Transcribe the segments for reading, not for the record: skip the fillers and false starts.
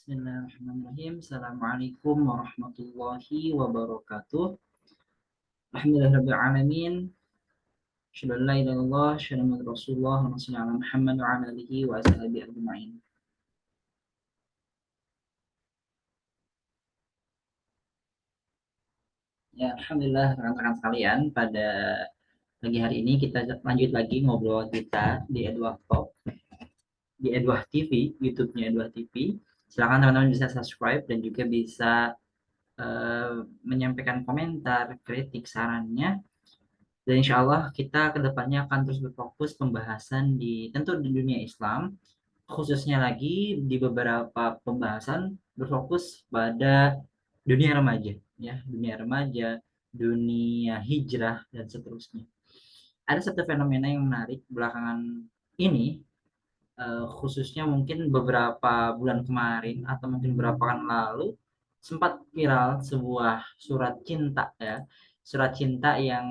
Bismillahirrahmanirrahim. Assalamualaikum warahmatullahi wabarakatuh. Alhamdulillahirabbil alamin. Asyhadu an la ilaha illallah, asyhadu anna Rasulullah, Allahumma shalli ala Muhammad wa ala alihi wa ashabihi ajmain. Ya, alhamdulillah rekan-rekan sekalian, pada pagi hari ini kita lanjut lagi ngobrol kita di Edward Talk, di Edward TV, YouTube-nya Edward TV. Silakan teman-teman bisa subscribe dan juga bisa menyampaikan komentar, kritik, sarannya. Dan insya Allah kita kedepannya akan terus berfokus pembahasan di tentu di dunia Islam, khususnya lagi di beberapa pembahasan berfokus pada dunia remaja, ya dunia remaja, dunia hijrah dan seterusnya. Ada satu fenomena yang menarik belakangan ini, khususnya mungkin beberapa bulan kemarin atau mungkin beberapa pekan lalu sempat viral sebuah surat cinta, ya surat cinta yang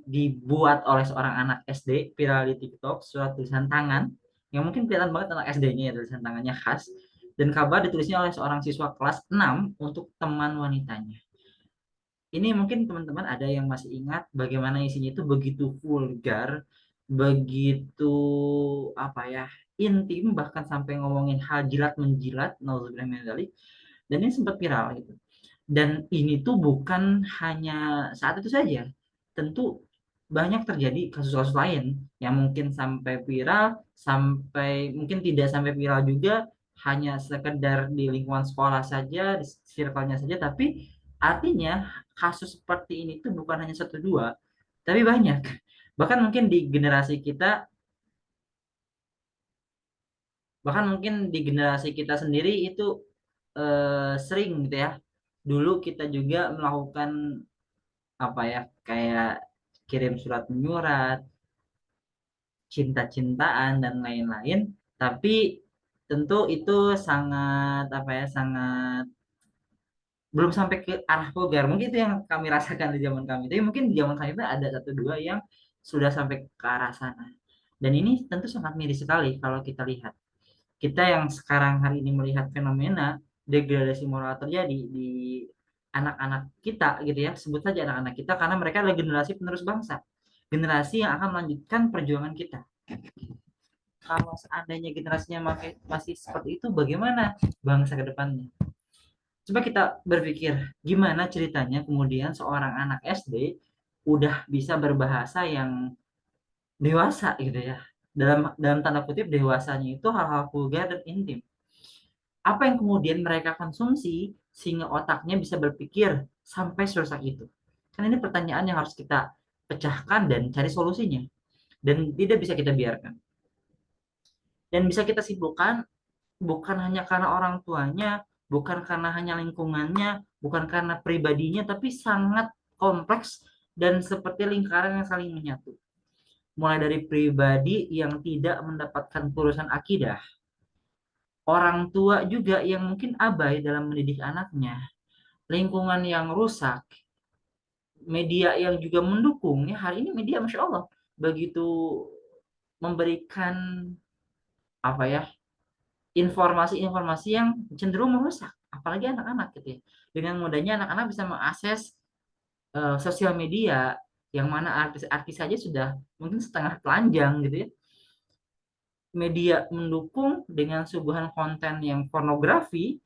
dibuat oleh seorang anak SD, viral di TikTok, surat tulisan tangan yang mungkin kelihatan banget anak SD-nya, ya tulisan tangannya khas, dan kabar ditulisnya oleh seorang siswa kelas 6 untuk teman wanitanya. Ini mungkin teman-teman ada yang masih ingat bagaimana isinya itu begitu vulgar, begitu apa ya, intim, bahkan sampai ngomongin hal jilat menjilat, nauzubillah min dzalik, dan ini sempat viral gitu. Dan ini tuh bukan hanya saat itu saja. Tentu banyak terjadi kasus-kasus lain yang mungkin sampai viral, sampai mungkin tidak sampai viral juga, hanya sekedar di lingkungan sekolah saja, di circle-nya saja, tapi artinya kasus seperti ini tuh bukan hanya satu dua, tapi banyak. Bahkan mungkin di generasi kita, bahkan mungkin di generasi kita sendiri itu sering gitu ya. Dulu kita juga melakukan apa ya, kayak kirim surat menyurat, cinta-cintaan dan lain-lain, tapi tentu itu sangat apa ya, sangat belum sampai ke arah vulgar. Mungkin itu yang kami rasakan di zaman kami, tapi mungkin di zaman kami itu ada satu dua yang sudah sampai ke arah sana. Dan ini tentu sangat miris sekali kalau kita lihat, kita yang sekarang hari ini melihat fenomena degradasi moral terjadi di anak-anak kita gitu ya, sebut saja anak-anak kita, karena mereka adalah generasi penerus bangsa, generasi yang akan melanjutkan perjuangan kita. Kalau seandainya generasinya masih seperti itu, bagaimana bangsa ke depannya? Coba kita berpikir, gimana ceritanya kemudian seorang anak SD udah bisa berbahasa yang dewasa gitu ya. Dalam tanda kutip dewasanya itu hal-hal vulgar dan intim. Apa yang kemudian mereka konsumsi sehingga otaknya bisa berpikir sampai serusak itu? Kan ini pertanyaan yang harus kita pecahkan dan cari solusinya. Dan tidak bisa kita biarkan. Dan bisa kita simpulkan bukan hanya karena orang tuanya, bukan karena hanya lingkungannya, bukan karena pribadinya, tapi sangat kompleks dan seperti lingkaran yang saling menyatu. Mulai dari pribadi yang tidak mendapatkan perusahaan akidah, orang tua juga yang mungkin abai dalam mendidik anaknya, lingkungan yang rusak, media yang juga mendukung. Ya, hari ini media Masya Allah begitu memberikan apa ya, informasi-informasi yang cenderung merusak, apalagi anak-anak gitu ya. Dengan mudahnya anak-anak bisa mengakses sosial media, yang mana artis-artis saja sudah mungkin setengah telanjang gitu ya. Media mendukung dengan suguhan konten yang pornografi,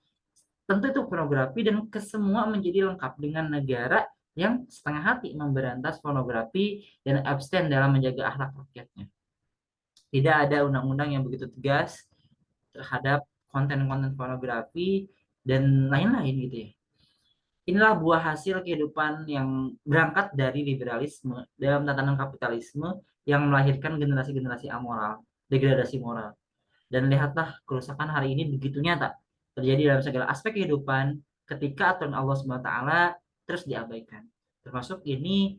tentu itu pornografi, dan kesemua menjadi lengkap dengan negara yang setengah hati memberantas pornografi dan abstain dalam menjaga akhlak rakyatnya. Tidak ada undang-undang yang begitu tegas terhadap konten-konten pornografi dan lain-lain gitu ya. Inilah buah hasil kehidupan yang berangkat dari liberalisme dalam tatanan kapitalisme yang melahirkan generasi-generasi amoral, degradasi moral. Dan lihatlah kerusakan hari ini begitu nyata terjadi dalam segala aspek kehidupan ketika aturan Allah SWT terus diabaikan. Termasuk ini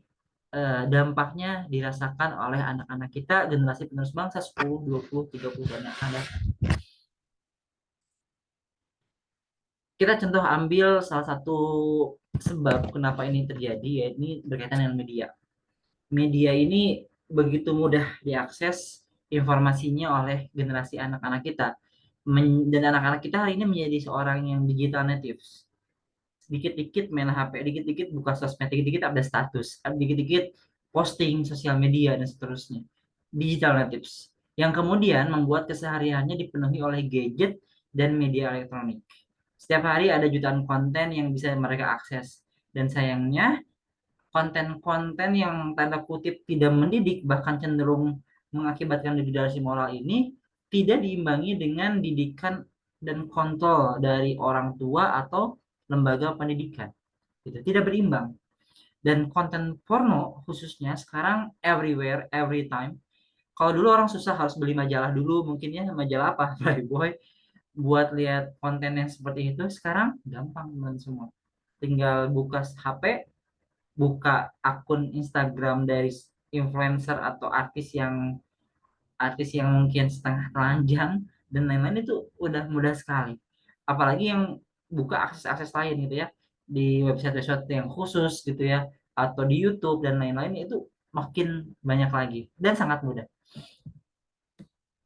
dampaknya dirasakan oleh anak-anak kita, generasi penerus bangsa 10, 20, 30 tahun yang akan datang. Kita contoh ambil salah satu sebab kenapa ini terjadi, ya ini berkaitan dengan media. Media ini begitu mudah diakses informasinya oleh generasi anak-anak kita. Dan anak-anak kita hari ini menjadi seorang yang digital natives. Dikit-dikit main HP, dikit-dikit buka sosmed, dikit-dikit ada status, dikit-dikit posting sosial media dan seterusnya. Digital natives yang kemudian membuat kesehariannya dipenuhi oleh gadget dan media elektronik. Setiap hari ada jutaan konten yang bisa mereka akses. Dan sayangnya konten-konten yang tanda kutip tidak mendidik bahkan cenderung mengakibatkan degradasi moral ini tidak diimbangi dengan didikan dan kontrol dari orang tua atau lembaga pendidikan. Gitu. Tidak berimbang. Dan konten porno khususnya sekarang everywhere, every time. Kalau dulu orang susah harus beli majalah dulu, mungkin ya majalah apa, Playboy, buat lihat konten yang seperti itu. Sekarang gampang teman semua. Tinggal buka HP, buka akun Instagram dari influencer atau artis yang mungkin setengah telanjang dan lain-lain itu udah mudah sekali. Apalagi yang buka akses-akses lain gitu ya di website-website yang khusus gitu ya atau di YouTube dan lain-lain itu makin banyak lagi dan sangat mudah.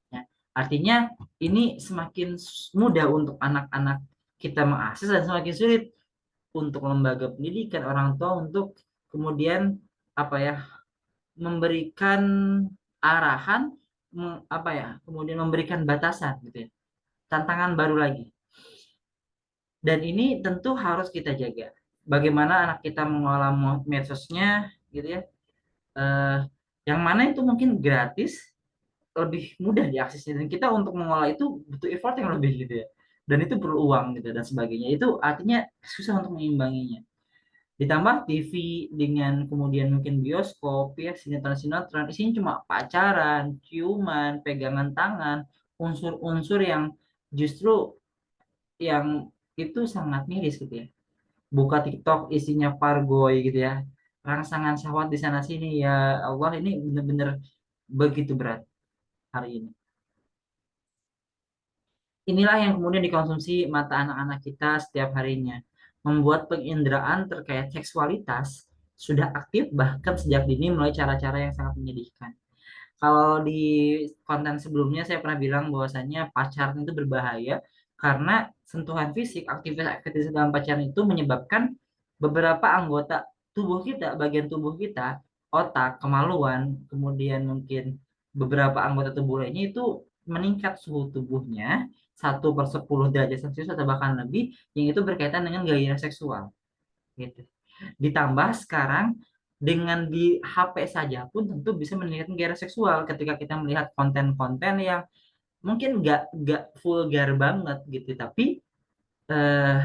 Ya. Artinya ini semakin mudah untuk anak-anak kita mengakses dan semakin sulit untuk lembaga pendidikan orang tua untuk kemudian apa ya memberikan arahan apa ya kemudian memberikan batasan gitu ya tantangan baru lagi dan ini tentu harus kita jaga bagaimana anak kita mengolah medsosnya gitu ya eh, yang mana itu mungkin gratis lebih mudah diaksesnya dan kita untuk mengolah itu butuh effort yang lebih gitu ya dan itu perlu uang gitu dan sebagainya itu artinya susah untuk meimbanginya. Ditambah TV dengan kemudian mungkin bioskop ya, sinetron-sinetron isinya cuma pacaran, ciuman, pegangan tangan, unsur-unsur yang justru yang itu sangat miris gitu ya. Buka TikTok isinya pargoy gitu ya. Rangsangan syahwat di sana sini ya Allah ini benar-benar begitu berat hari ini. Inilah yang kemudian dikonsumsi mata anak-anak kita setiap harinya. Membuat penginderaan terkait seksualitas sudah aktif bahkan sejak dini melalui cara-cara yang sangat menyedihkan. Kalau di konten sebelumnya saya pernah bilang bahwasannya pacaran itu berbahaya karena sentuhan fisik, aktivitas dalam pacaran itu menyebabkan beberapa anggota tubuh kita, bagian tubuh kita, otak, kemaluan, kemudian mungkin beberapa anggota tubuh lainnya itu meningkat suhu tubuhnya 1/10 derajat Celcius atau bahkan lebih, yang itu berkaitan dengan gairah seksual. Gitu. Ditambah sekarang dengan di HP saja pun tentu bisa meningkatkan gairah seksual ketika kita melihat konten-konten yang mungkin nggak vulgar banget gitu, tapi eh,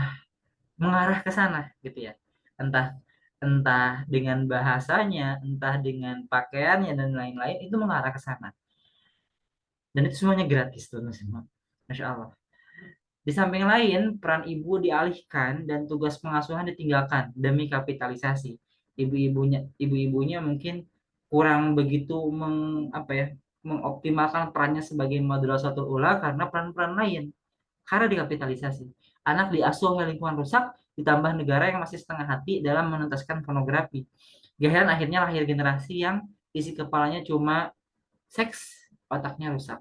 mengarah ke sana gitu ya. Entah entah dengan bahasanya, entah dengan pakaiannya dan lain-lain itu mengarah ke sana. Dan itu semuanya gratis tuh semua. Masya Allah. Di samping lain, peran ibu dialihkan dan tugas pengasuhan ditinggalkan demi kapitalisasi. Ibu-ibunya mungkin kurang begitu apa ya, mengoptimalkan perannya sebagai madrasatul ula karena peran-peran lain. Karena dikapitalisasi. Anak diasuh oleh lingkungan rusak, ditambah negara yang masih setengah hati dalam menuntaskan pornografi. Gak heran akhirnya lahir generasi yang isi kepalanya cuma seks, otaknya rusak.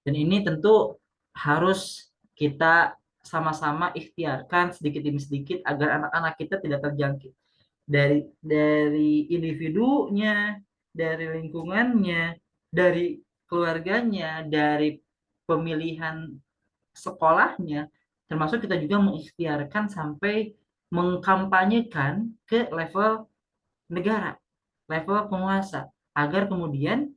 Dan ini tentu harus kita sama-sama ikhtiarkan sedikit demi sedikit agar anak-anak kita tidak terjangkit dari individunya, dari lingkungannya, dari keluarganya, dari pemilihan sekolahnya, termasuk kita juga mengikhtiarkan sampai mengkampanyekan ke level negara, level penguasa, agar kemudian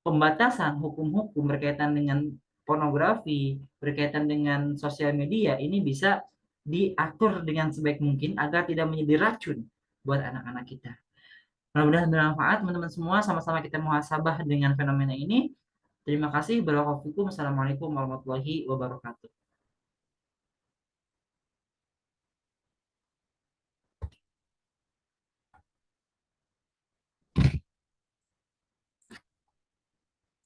pembatasan hukum-hukum berkaitan dengan pornografi, berkaitan dengan sosial media ini bisa diatur dengan sebaik mungkin agar tidak menjadi racun buat anak-anak kita. Mudah-mudahan bermanfaat teman-teman semua, sama-sama kita muhasabah dengan fenomena ini. Terima kasih. Assalamualaikum warahmatullahi wabarakatuh.